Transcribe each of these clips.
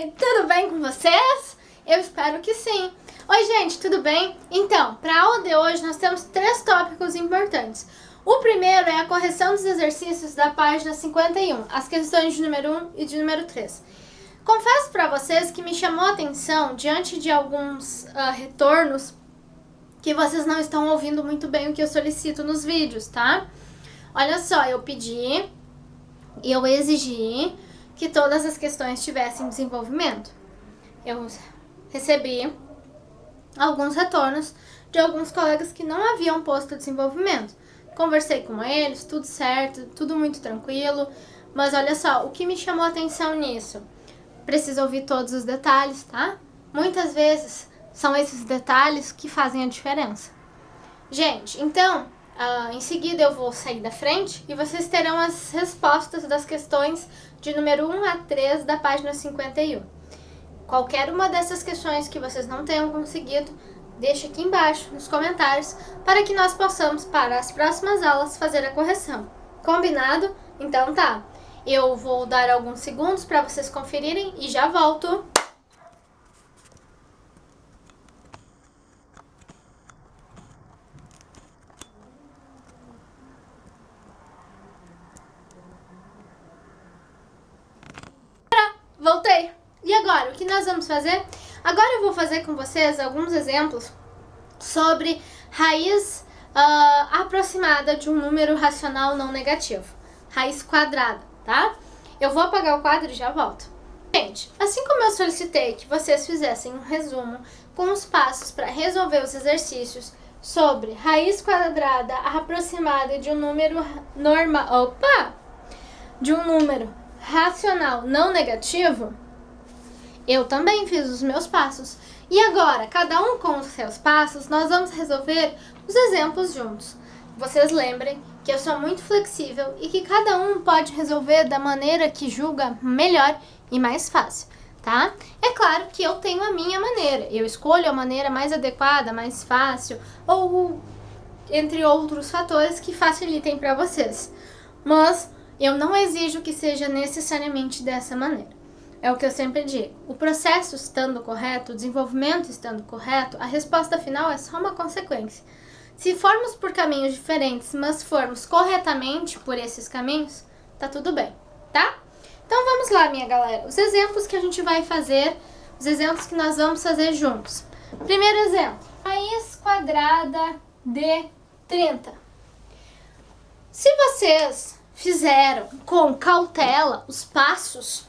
Oi, tudo bem com vocês? Eu espero que sim. Oi, gente, tudo bem? Então, para a aula de hoje nós temos 3 tópicos importantes. O primeiro é a correção dos exercícios da página 51, as questões de número 1 e de número 3. Confesso para vocês que me chamou a atenção, diante de alguns retornos, que vocês não estão ouvindo muito bem o que eu solicito nos vídeos, tá? Olha só, eu pedi e eu exigi que todas as questões tivessem desenvolvimento. Eu recebi alguns retornos de alguns colegas que não haviam posto desenvolvimento. Conversei com eles, tudo certo, tudo muito tranquilo, mas olha só, o que me chamou a atenção nisso? Precisa ouvir todos os detalhes, tá? Muitas vezes são esses detalhes que fazem a diferença. Gente, então, em seguida eu vou sair da frente e vocês terão as respostas das questões de número 1 a 3 da página 51. Qualquer uma dessas questões que vocês não tenham conseguido, deixe aqui embaixo nos comentários para que nós possamos, para as próximas aulas, fazer a correção. Combinado? Então tá. Eu vou dar alguns segundos para vocês conferirem e já volto. Voltei! E agora, o que nós vamos fazer? Agora eu vou fazer com vocês alguns exemplos sobre raiz aproximada de um número racional não negativo. Raiz quadrada, tá? Eu vou apagar o quadro e já volto. Gente, assim como eu solicitei que vocês fizessem um resumo com os passos para resolver os exercícios sobre raiz quadrada aproximada de um número de um número racional não negativo, eu também fiz os meus passos. E agora, cada um com os seus passos, nós vamos resolver os exemplos juntos. Vocês lembrem que eu sou muito flexível e que cada um pode resolver da maneira que julga melhor e mais fácil, tá? É claro que eu tenho a minha maneira, eu escolho a maneira mais adequada, mais fácil, ou entre outros fatores que facilitem para vocês. Mas eu não exijo que seja necessariamente dessa maneira. É o que eu sempre digo. O processo estando correto, o desenvolvimento estando correto, a resposta final é só uma consequência. Se formos por caminhos diferentes, mas formos corretamente por esses caminhos, tá tudo bem, tá? Então vamos lá, minha galera. Os exemplos que a gente vai fazer, os exemplos que nós vamos fazer juntos. Primeiro exemplo. Raiz quadrada de 30. Se vocês fizeram com cautela os passos,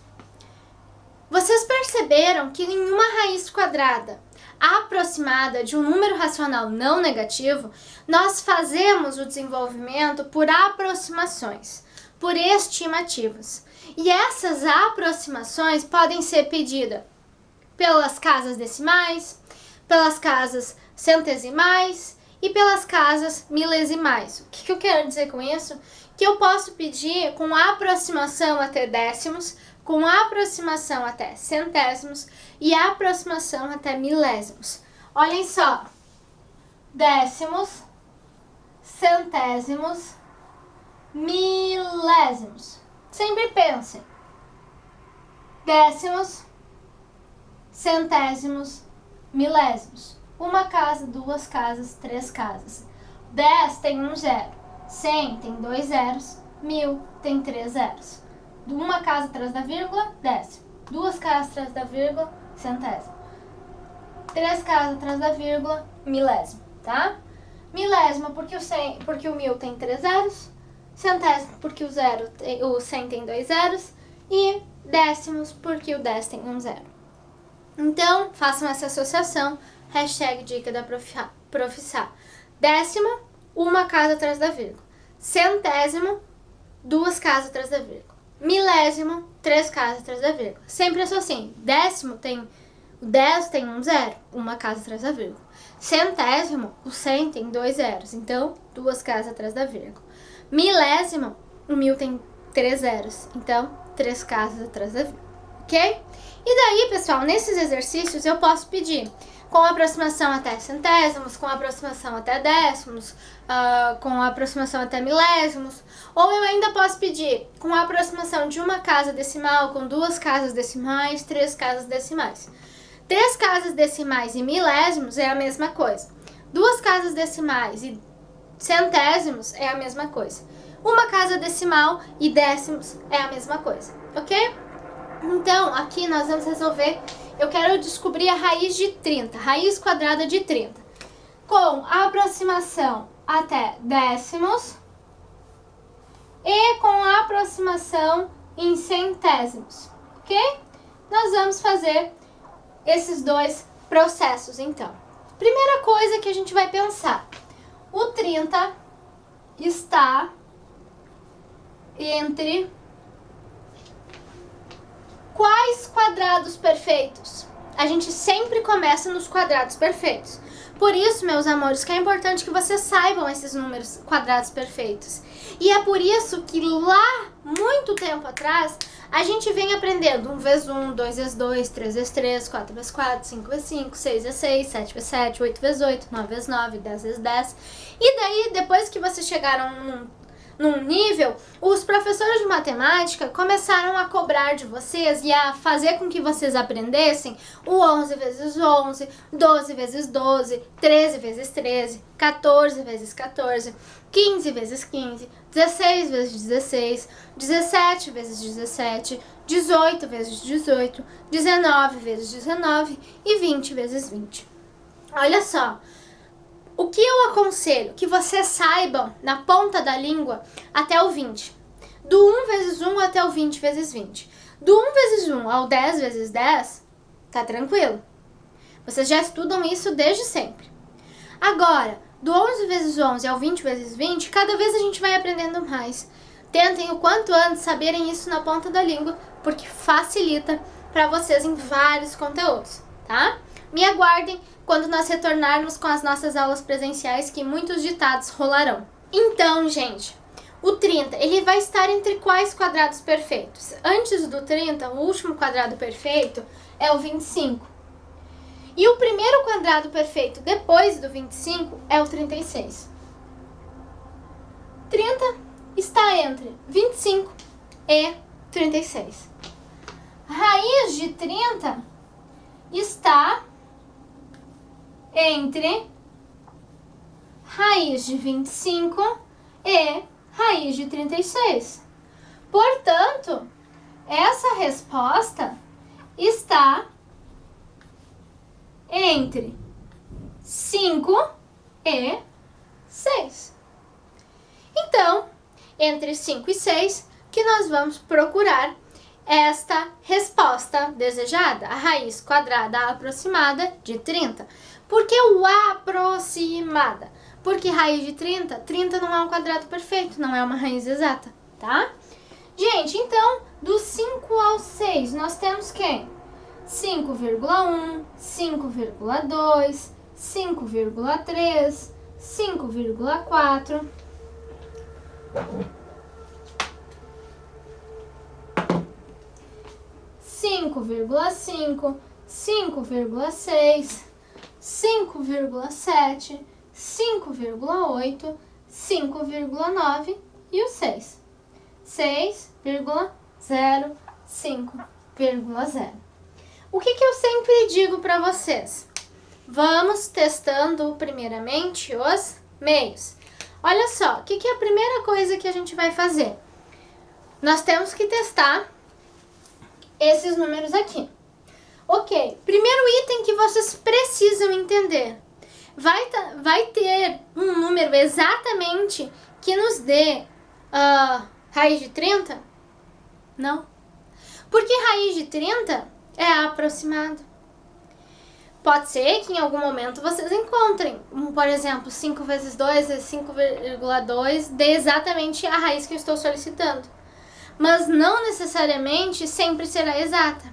vocês perceberam que em uma raiz quadrada aproximada de um número racional não negativo, nós fazemos o desenvolvimento por aproximações, por estimativas. E essas aproximações podem ser pedidas pelas casas decimais, pelas casas centesimais e pelas casas milesimais. O que eu quero dizer com isso? Que eu posso pedir com aproximação até décimos, com aproximação até centésimos e aproximação até milésimos. Olhem só, décimos, centésimos, milésimos. Sempre pensem, décimos, centésimos, milésimos. Uma casa, duas casas, três casas. 10 tem um zero. 100 tem 2 zeros, 1000 tem 3 zeros. Uma casa atrás da vírgula, décimo. 2 casas atrás da vírgula, centésimo. 3 casas atrás da vírgula, milésimo, tá? Milésimo porque o 1000 tem 3 zeros, centésimo porque o 100 tem 2 zeros e décimos porque o 10 tem 1 zero. Então, façam essa associação, hashtag dica da Profissá. Décima, uma casa atrás da vírgula. Centésimo, 2 casas atrás da vírgula. Milésimo, 3 casas atrás da vírgula. Sempre assim. Décimo o 10 tem um zero, uma casa atrás da vírgula. Centésimo, o 100 tem 2 zeros, então 2 casas atrás da vírgula. Milésimo, o 1000 tem 3 zeros, então 3 casas atrás da vírgula. Ok? E daí, pessoal, nesses exercícios eu posso pedir, com aproximação até centésimos, com aproximação até décimos, com aproximação até milésimos. Ou eu ainda posso pedir com a aproximação de uma casa decimal, com 2 casas decimais, 3 casas decimais. 3 casas decimais e milésimos é a mesma coisa. 2 casas decimais e centésimos é a mesma coisa. Uma casa decimal e décimos é a mesma coisa, ok? Então, aqui nós vamos resolver, eu quero descobrir a raiz de 30, raiz quadrada de 30, com a aproximação até décimos e com a aproximação em centésimos, ok? Nós vamos fazer esses 2 processos, então. Primeira coisa que a gente vai pensar, o 30 está entre quais quadrados perfeitos? A gente sempre começa nos quadrados perfeitos. Por isso, meus amores, que é importante que vocês saibam esses números quadrados perfeitos. E é por isso que lá, muito tempo atrás, a gente vem aprendendo 1 vezes 1, 2 vezes 2, 3 vezes 3, 4 vezes 4, 5 vezes 5, 6 vezes 6, 7 vezes 7, 8 vezes 8, 9 vezes 9, 10 vezes 10. E daí, depois que vocês chegaram num nível, os professores de matemática começaram a cobrar de vocês e a fazer com que vocês aprendessem o 11 vezes 11, 12 vezes 12, 13 vezes 13, 14 vezes 14, 15 vezes 15, 16 vezes 16, 17 vezes 17, 18 vezes 18, 19 vezes 19 e 20 vezes 20. Olha só. O que eu aconselho? Que vocês saibam na ponta da língua até o 20. Do 1 vezes 1 até o 20 vezes 20. Do 1 vezes 1 ao 10 vezes 10, tá tranquilo. Vocês já estudam isso desde sempre. Agora, do 11 vezes 11 ao 20 vezes 20, cada vez a gente vai aprendendo mais. Tentem o quanto antes saberem isso na ponta da língua, porque facilita para vocês em vários conteúdos, tá? Me aguardem quando nós retornarmos com as nossas aulas presenciais, que muitos ditados rolarão. Então, gente, o 30, ele vai estar entre quais quadrados perfeitos? Antes do 30, o último quadrado perfeito é o 25. E o primeiro quadrado perfeito depois do 25 é o 36. 30 está entre 25 e 36. A raiz de 30 está entre raiz de 25 e raiz de 36. Portanto, essa resposta está entre 5 e 6. Então, entre 5 e 6, que nós vamos procurar esta resposta desejada, a raiz quadrada aproximada de 30. Por que o aproximada? Porque raiz de 30, 30 não é um quadrado perfeito, não é uma raiz exata, tá? Gente, então, do 5 ao 6, nós temos quem? 5,1, 5,2, 5,3, 5,4... 5,5, 5,6, 5,7, 5,8, 5,9 e o 6. 6,05,0. O que eu sempre digo para vocês? Vamos testando primeiramente os meios. Olha só, o que é a primeira coisa que a gente vai fazer? Nós temos que testar esses números aqui. Ok, primeiro item que vocês precisam entender. Vai ter um número exatamente que nos dê raiz de 30? Não. Porque raiz de 30 é aproximado. Pode ser que em algum momento vocês encontrem, por exemplo, 5 vezes 2 é 5,2, dê exatamente a raiz que eu estou solicitando. Mas não necessariamente sempre será exata.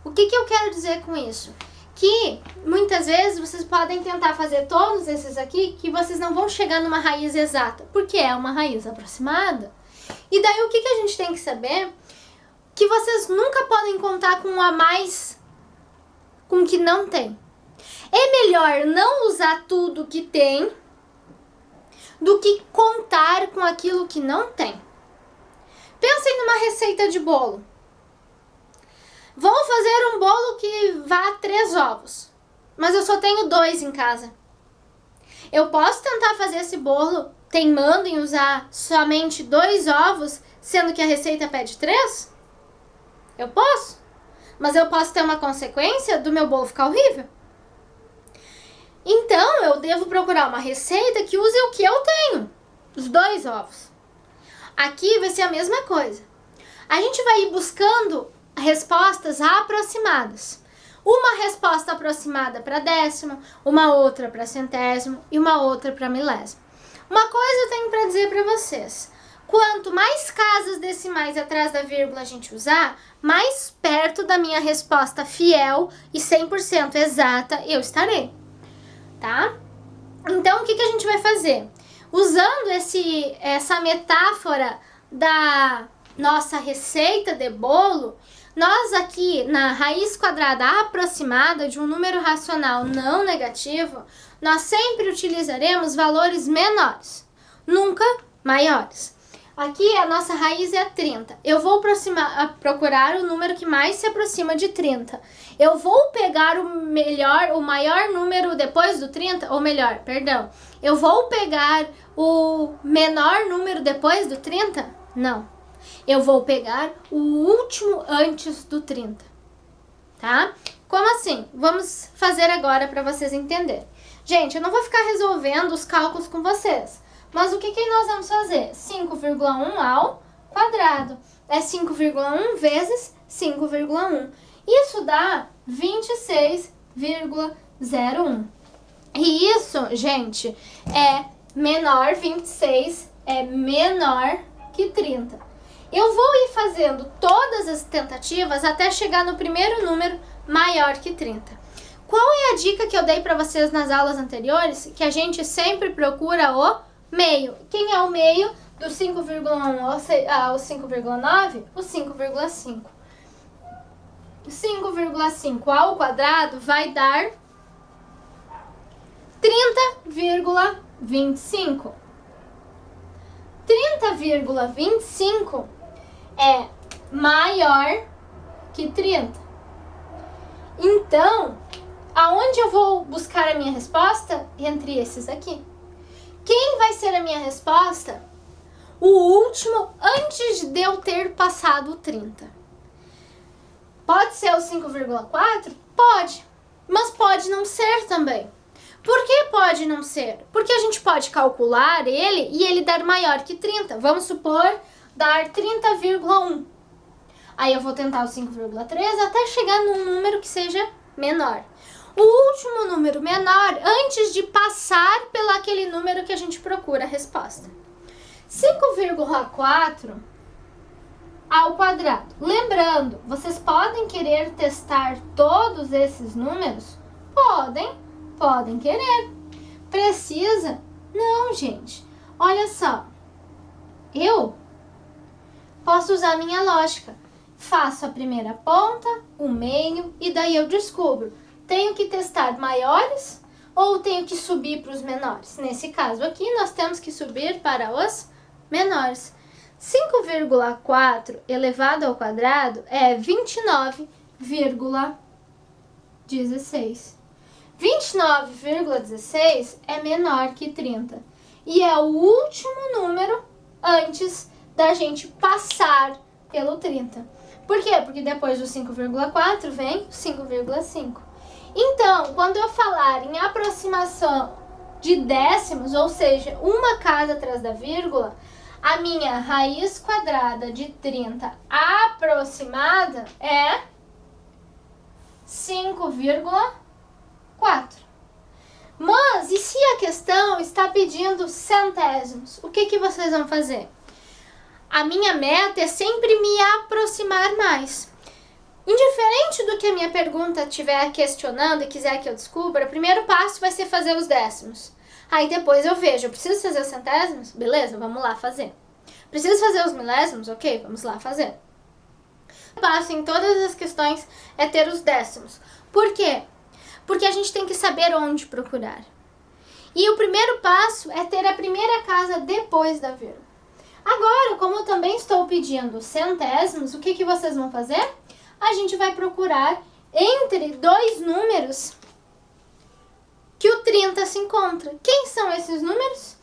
O que eu quero dizer com isso? Que muitas vezes vocês podem tentar fazer todos esses aqui, que vocês não vão chegar numa raiz exata, porque é uma raiz aproximada. E daí o que a gente tem que saber? Que vocês nunca podem contar com um a mais com o que não tem. É melhor não usar tudo que tem do que contar com aquilo que não tem. Pensem numa receita de bolo. Vou fazer um bolo que vá 3 ovos, mas eu só tenho 2 em casa. Eu posso tentar fazer esse bolo teimando em usar somente 2 ovos, sendo que a receita pede 3? Eu posso, mas eu posso ter uma consequência do meu bolo ficar horrível. Então, eu devo procurar uma receita que use o que eu tenho, os 2 ovos. Aqui vai ser a mesma coisa. A gente vai ir buscando respostas aproximadas. Uma resposta aproximada para décimo, uma outra para centésimo e uma outra para milésimo. Uma coisa eu tenho para dizer para vocês. Quanto mais casas decimais atrás da vírgula a gente usar, mais perto da minha resposta fiel e 100% exata eu estarei. Tá? Então, o que a gente vai fazer? Usando essa metáfora da nossa receita de bolo, nós aqui na raiz quadrada aproximada de um número racional não negativo, nós sempre utilizaremos valores menores, nunca maiores. Aqui a nossa raiz é 30. Eu vou procurar o número que mais se aproxima de 30. Eu vou pegar o maior número depois do 30, ou melhor, perdão. Eu vou pegar o menor número depois do 30? Não. Eu vou pegar o último antes do 30. Tá? Como assim? Vamos fazer agora para vocês entenderem. Gente, eu não vou ficar resolvendo os cálculos com vocês. Mas o que nós vamos fazer? 5,1 ao quadrado. É 5,1 vezes 5,1. Isso dá 26,01. E isso, gente, é menor, 26 é menor que 30. Eu vou ir fazendo todas as tentativas até chegar no primeiro número maior que 30. Qual é a dica que eu dei para vocês nas aulas anteriores? Que a gente sempre procura o meio. Quem é o meio do 5,1 ao 5,9? O 5,5. 5,5 ao quadrado vai dar 30,25. 30,25 é maior que 30. Então, aonde eu vou buscar a minha resposta? Entre esses aqui. Quem vai ser a minha resposta? O último antes de eu ter passado o 30. Pode ser o 5,4? Pode. Mas pode não ser também. Por que pode não ser? Porque a gente pode calcular ele e ele dar maior que 30. Vamos supor dar 30,1. Aí eu vou tentar o 5,3 até chegar num número que seja menor. O último número menor antes de passar pelaquele número que a gente procura a resposta. 5,4 ao quadrado. Lembrando, vocês podem querer testar todos esses números? Podem querer. Precisa? Não, gente. Olha só. Eu posso usar a minha lógica. Faço a primeira ponta, o meio e daí eu descubro. Tenho que testar maiores ou tenho que subir para os menores? Nesse caso aqui, nós temos que subir para os menores. 5,4 elevado ao quadrado é 29,16. 29,16 é menor que 30. E é o último número antes da gente passar pelo 30. Por quê? Porque depois do 5,4 vem 5,5. Então, quando eu falar em aproximação de décimos, ou seja, uma casa atrás da vírgula, a minha raiz quadrada de 30 aproximada é 5,4. Mas, e se a questão está pedindo centésimos? O que vocês vão fazer? A minha meta é sempre me aproximar mais. Indiferente do que a minha pergunta estiver questionando e quiser que eu descubra, o primeiro passo vai ser fazer os décimos. Aí depois eu vejo, eu preciso fazer os centésimos? Beleza, vamos lá fazer. Preciso fazer os milésimos? Ok, vamos lá fazer. O passo em todas as questões é ter os décimos. Por quê? porque a gente tem que saber onde procurar. E o primeiro passo é ter a primeira casa depois da vírgula. Agora, como eu também estou pedindo centésimos, o que vocês vão fazer? A gente vai procurar entre dois números que o 30 se encontra. Quem são esses números?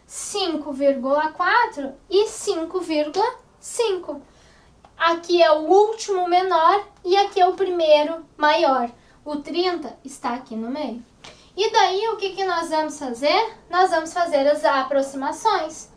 5,4 e 5,5. Aqui é o último menor e aqui é o primeiro maior. O 30 está aqui no meio. E daí, o que nós vamos fazer? Nós vamos fazer as aproximações.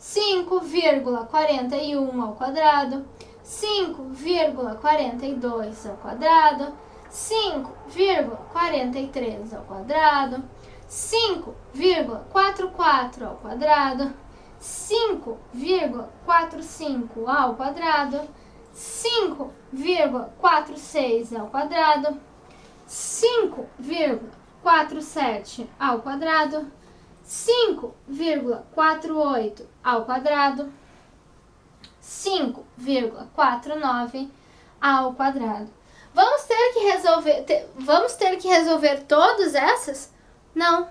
5,41 ao quadrado, 5,42 ao quadrado, 5,43 ao quadrado, 5,44 ao quadrado, 5,45 ao quadrado, 5,46 ao quadrado, 5,47 ao quadrado, 5,48 ao quadrado, 5,49 ao quadrado. Vamos ter que resolver todas essas? Não.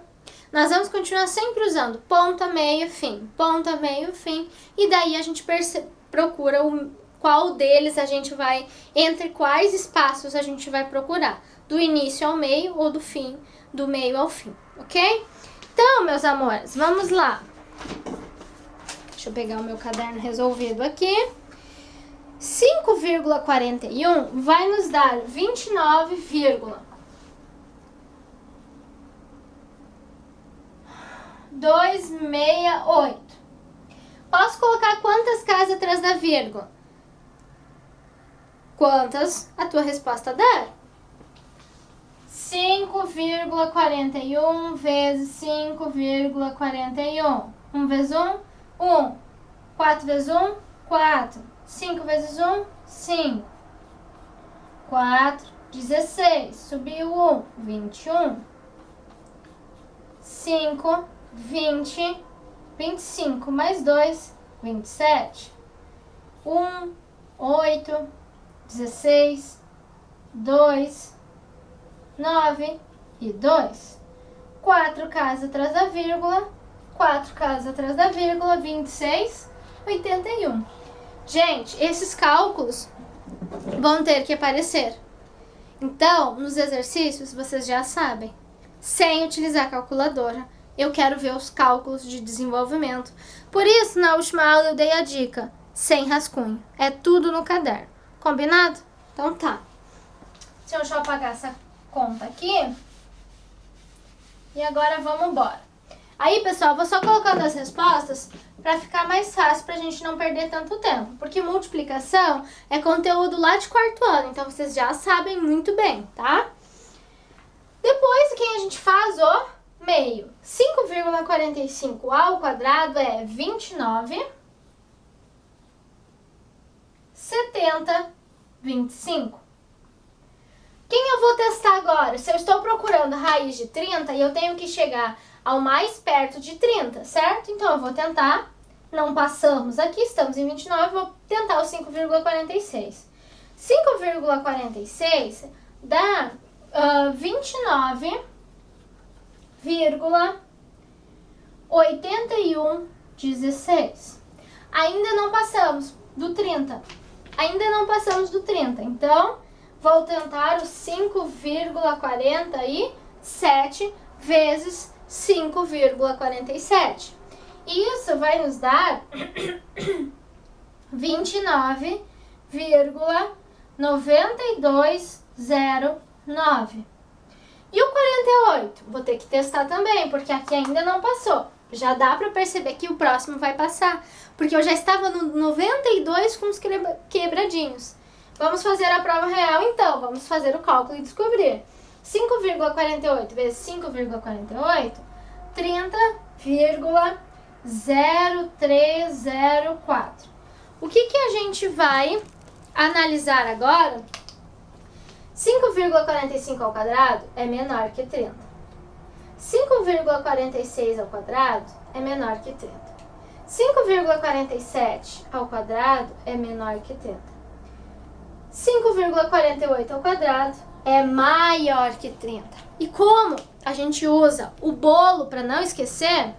Nós vamos continuar sempre usando ponta, meio, fim, ponta, meio, fim, e daí a gente procura qual deles a gente vai, entre quais espaços a gente vai procurar, do início ao meio ou do fim, do meio ao fim, ok? Então, meus amores, vamos lá. Deixa eu pegar o meu caderno resolvido aqui. 5,41 vai nos dar 29,268. Posso colocar quantas casas atrás da vírgula? Quantas a tua resposta der? 5,41 vezes 5,41. 1 vezes 1, 1. 4 vezes 1, 4. 5 vezes 1, 5. 4, 16. Subiu 1, 21. 5, 20, 25 mais 2, 27. 1, 8, 16, 2, 9 e 2. 4 casas atrás da vírgula, 4 casas atrás da vírgula, 26, 81. Gente, esses cálculos vão ter que aparecer. Então, nos exercícios, vocês já sabem, sem utilizar a calculadora, eu quero ver os cálculos de desenvolvimento. Por isso, na última aula eu dei a dica, sem rascunho. É tudo no caderno. Combinado? Então tá. Deixa eu apagar essa conta aqui. E agora vamos embora. Aí, pessoal, vou só colocando as respostas para ficar mais fácil, pra gente não perder tanto tempo. Porque multiplicação é conteúdo lá de quarto ano, então vocês já sabem muito bem, tá? Depois, quem a gente faz o meio. 5,45 ao quadrado é 29, 70, 25. Quem eu vou testar agora? Se eu estou procurando a raiz de 30 e eu tenho que chegar ao mais perto de 30, certo? Então, eu vou tentar, não passamos aqui, estamos em 29, vou tentar o 5,46. 5,46 dá 29,8116. Ainda não passamos do 30. Então, vou tentar o 5,47 vezes 5,47. Isso vai nos dar 29,9209. E o 48? Vou ter que testar também, porque aqui ainda não passou. Já dá para perceber que o próximo vai passar, porque eu já estava no 92 com os quebradinhos. Vamos fazer a prova real então, vamos fazer o cálculo e descobrir. 5,48 vezes 5,48, 30,0304. O que a gente vai analisar agora? 5,45 ao quadrado é menor que 30. 5,46 ao quadrado é menor que 30. 5,47 ao quadrado é menor que 30. 5,48 ao quadrado é maior que 30. E como a gente usa o bolo para não esquecer,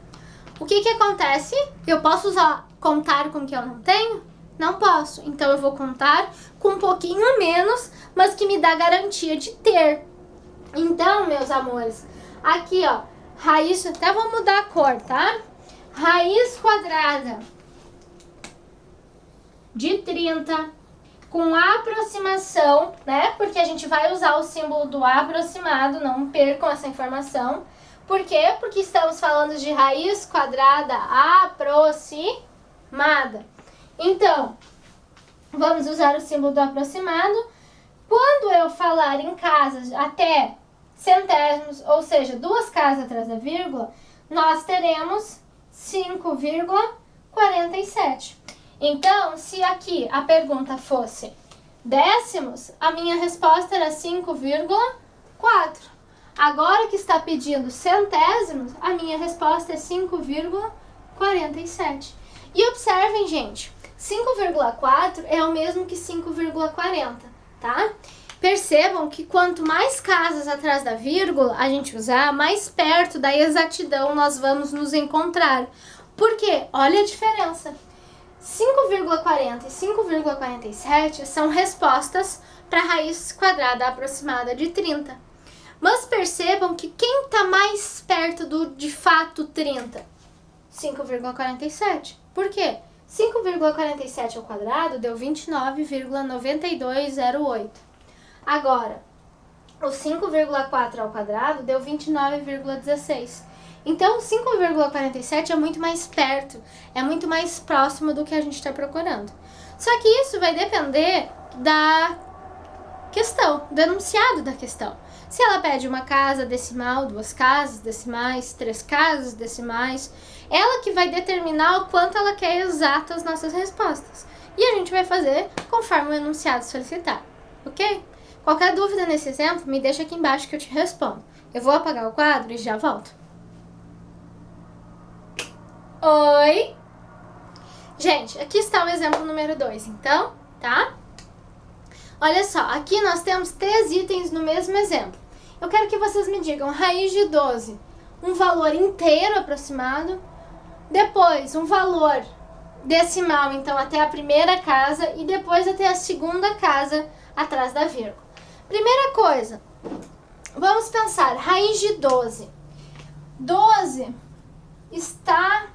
o que acontece? Eu posso contar com o que eu não tenho? Não posso. Então eu vou contar com um pouquinho menos, mas que me dá garantia de ter. Então, meus amores, aqui ó, raiz, até vou mudar a cor, tá? Raiz quadrada de 30 com aproximação, né? Porque a gente vai usar o símbolo do aproximado, não percam essa informação. Por quê? Porque estamos falando de raiz quadrada aproximada. Então, vamos usar o símbolo do aproximado. Quando eu falar em casas até centésimos, ou seja, 2 casas atrás da vírgula, nós teremos 5,47. Então, se aqui a pergunta fosse décimos, a minha resposta era 5,4. Agora que está pedindo centésimos, a minha resposta é 5,47. E observem, gente, 5,4 é o mesmo que 5,40, tá? Percebam que quanto mais casas atrás da vírgula a gente usar, mais perto da exatidão nós vamos nos encontrar. Por quê? Olha a diferença. 5,40 e 5,47 são respostas para a raiz quadrada aproximada de 30. Mas percebam que quem está mais perto do de fato 30? 5,47. Por quê? 5,47 ao quadrado deu 29,9208. Agora, o 5,4 ao quadrado deu 29,16. Então, 5,47 é muito mais perto, é muito mais próximo do que a gente está procurando. Só que isso vai depender da questão, do enunciado da questão. Se ela pede uma casa decimal, 2 casas decimais, 3 casas decimais, ela que vai determinar o quanto ela quer exatas as nossas respostas. E a gente vai fazer conforme o enunciado solicitar, ok? Qualquer dúvida nesse exemplo, me deixa aqui embaixo que eu te respondo. Eu vou apagar o quadro e já volto. Oi! Gente, aqui está o exemplo número 2, então, tá? Olha só, aqui nós temos 3 itens no mesmo exemplo. Eu quero que vocês me digam raiz de 12, um valor inteiro aproximado, depois um valor decimal, então até a primeira casa, e depois até a segunda casa atrás da vírgula. Primeira coisa, vamos pensar, raiz de 12. 12 está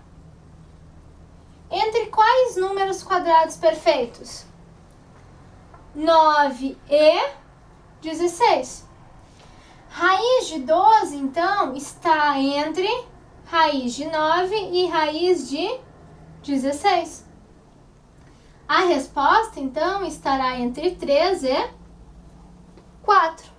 entre quais números quadrados perfeitos? 9 e 16. Raiz de 12, então, está entre raiz de 9 e raiz de 16. A resposta, então, estará entre 3 e 4.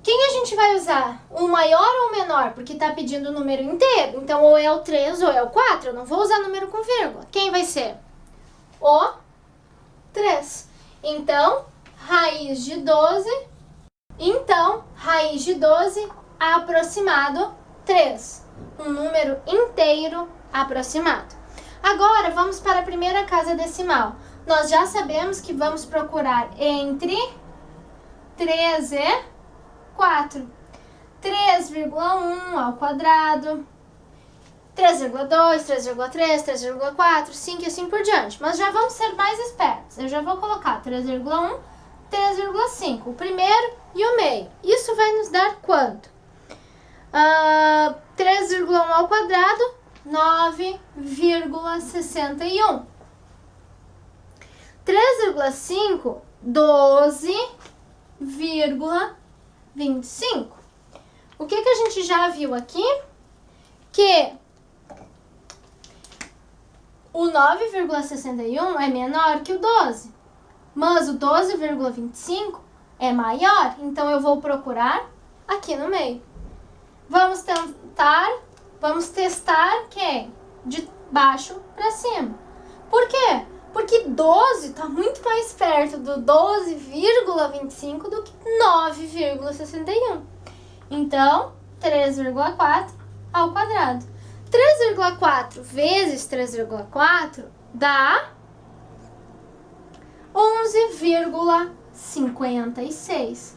Quem a gente vai usar? O maior ou o menor? Porque está pedindo o número inteiro. Então, ou é o 3 ou é o 4. Eu não vou usar número com vírgula. Quem vai ser? O 3. Então, raiz de 12. Então, raiz de 12 aproximado 3. Um número inteiro aproximado. Agora, vamos para a primeira casa decimal. Nós já sabemos que vamos procurar entre 3 e 4. 3,1 ao quadrado, 3,2, 3,3, 3,4, 5 e assim por diante. Mas já vamos ser mais espertos. Eu já vou colocar 3,1, 3,5, o primeiro e o meio. Isso vai nos dar quanto? 3,1 ao quadrado, 9,61. 3,5, 12,25. O que a gente já viu aqui? Que o 9,61 é menor que o 12, mas o 12,25 é maior, então eu vou procurar aqui no meio. Vamos testar quem? De baixo para cima. Por quê? Porque 12 está muito mais perto do 12,25 do que 9,61. Então, 3,4 ao quadrado. 3,4 vezes 3,4 dá 11,56.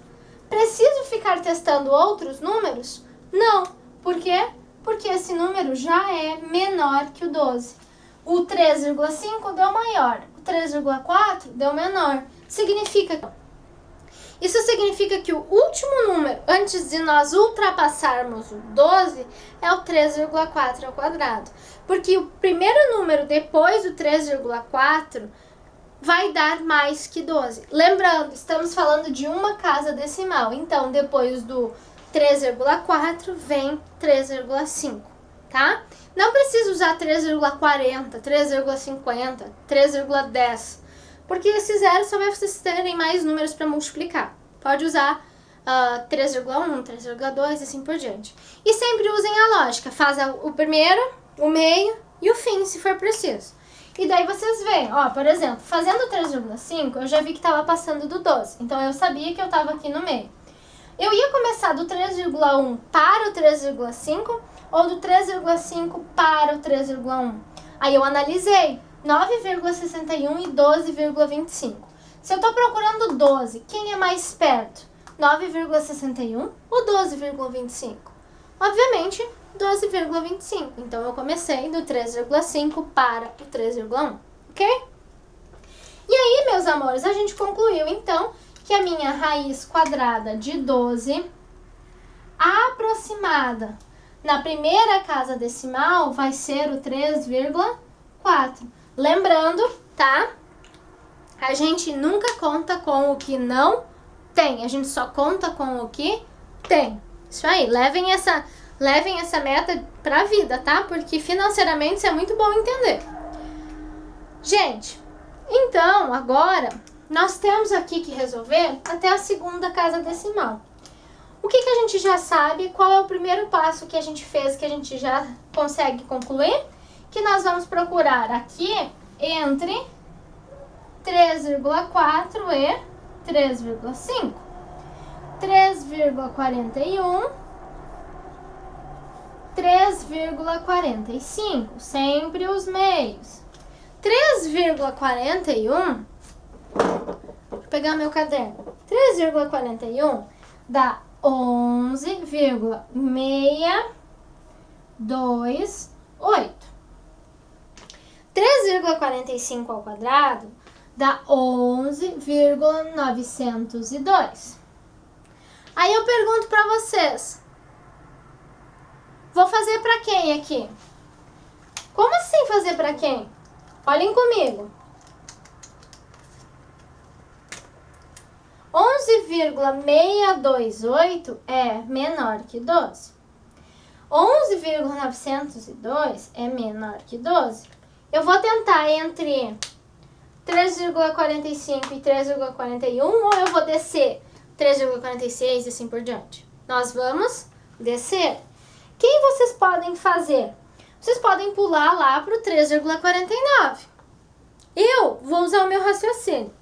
Preciso ficar testando outros números? Não. Por quê? Porque esse número já é menor que o 12. O 3,5 deu maior, o 3,4 deu menor. Isso significa que o último número, antes de nós ultrapassarmos o 12, é o 3,4 ao quadrado. Porque o primeiro número depois do 3,4 vai dar mais que 12. Lembrando, estamos falando de uma casa decimal. Então, depois do 3,4 vem 3,5, tá? Não precisa usar 3,40, 3,50, 3,10. Porque esses zeros só vai vocês terem mais números para multiplicar. Pode usar 3,1, 3,2 e assim por diante. E sempre usem a lógica. Faz o primeiro, o meio e o fim, se for preciso. E daí vocês veem, ó, por exemplo, fazendo 3,5, eu já vi que estava passando do 12. Então, eu sabia que eu estava aqui no meio. Eu ia começar do 3,1 para o 3,5 ou do 3,5 para o 3,1. Aí eu analisei 9,61 e 12,25. Se eu estou procurando 12, quem é mais perto? 9,61 ou 12,25? Obviamente, 12,25. Então, eu comecei do 3,5 para o 3,1, ok? E aí, meus amores, a gente concluiu, então, que a minha raiz quadrada de 12 aproximada na primeira casa decimal vai ser o 3,4. Lembrando, tá? A gente nunca conta com o que não tem. A gente só conta com o que tem. Isso aí, levem essa meta pra vida, tá? Porque financeiramente isso é muito bom entender. Gente, então agora nós temos aqui que resolver até a segunda casa decimal. O que a gente já sabe? Qual é o primeiro passo que a gente fez, que a gente já consegue concluir? Que nós vamos procurar aqui entre 3,4 e 3,5. 3,41, 3,45, sempre os meios. 3,41, vou pegar meu caderno. 3,41 dá 11,628. 3,45 ao quadrado dá 11,902. Aí eu pergunto para vocês, vou fazer para quem aqui? Como assim fazer para quem? Olhem comigo. 11,628 é menor que 12. 11,902 é menor que 12. Eu vou tentar entre 3,45 e 3,41 ou eu vou descer 3,46 e assim por diante. Nós vamos descer. Quem vocês podem fazer? Vocês podem pular lá para o 3,49. Eu vou usar o meu raciocínio.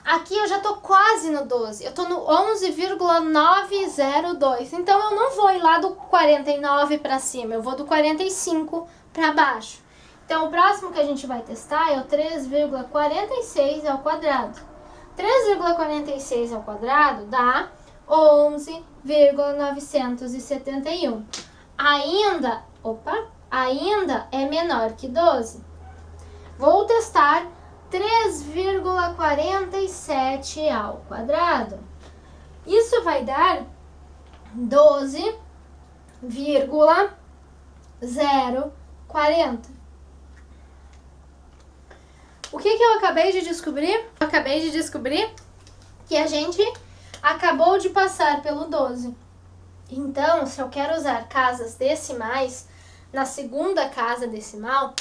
Aqui eu já tô quase no 12. Eu tô no 11,902. Então, eu não vou ir lá do 49 para cima. Eu vou do 45 para baixo. Então, o próximo que a gente vai testar é o 3,46 ao quadrado. 3,46 ao quadrado dá 11,971. Ainda é menor que 12. Vou testar 3,47 ao quadrado. Isso vai dar 12,040. O que eu acabei de descobrir? Eu acabei de descobrir que a gente acabou de passar pelo 12. Então, se eu quero usar casas decimais, na segunda casa decimal,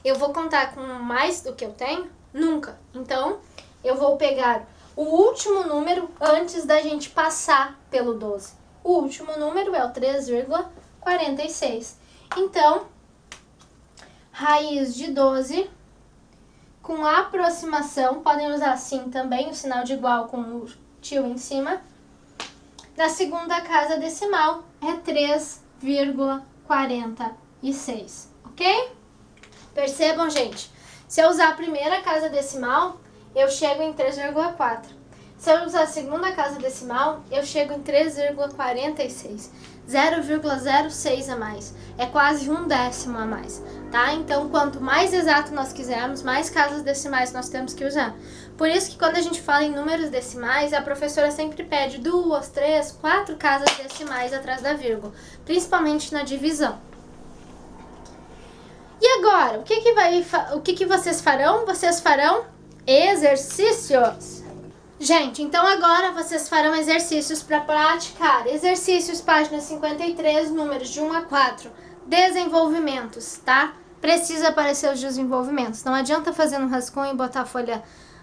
eu vou contar com mais do que eu tenho? Nunca. Então, eu vou pegar o último número antes da gente passar pelo 12. O último número é o 3,46. Então, raiz de 12 com aproximação, podem usar assim também, o sinal de igual com o tio em cima. Na segunda casa decimal é 3,46, ok? Percebam, gente, Se eu usar a primeira casa decimal, eu chego em 3,4. Se eu usar a segunda casa decimal, eu chego em 3,46. 0,06 a mais. É quase 1/10 a mais, tá? Então, quanto mais exato nós quisermos, mais casas decimais nós temos que usar. Por isso que quando a gente fala em números decimais, a professora sempre pede 2, 3, 4 casas decimais atrás da vírgula, principalmente na divisão. E agora, o que vocês farão? Vocês farão exercícios. Gente, então agora vocês farão exercícios para praticar. Exercícios, página 53, números de 1 a 4. Desenvolvimentos, tá? Precisa aparecer os desenvolvimentos. Não adianta fazer um rascunho e botar a folha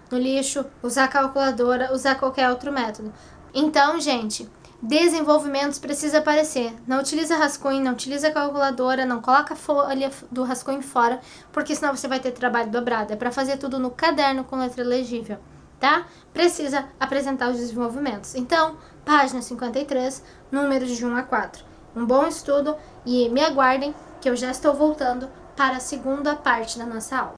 no lixo, usar a calculadora, usar qualquer outro método. Então, gente, desenvolvimentos precisa aparecer. Não utiliza rascunho, não utiliza calculadora, não coloca a folha do rascunho fora, porque senão você vai ter trabalho dobrado. É para fazer tudo no caderno com letra legível, tá? Precisa apresentar os desenvolvimentos. Então, página 53, números de 1 a 4. Um bom estudo e me aguardem que eu já estou voltando para a segunda parte da nossa aula.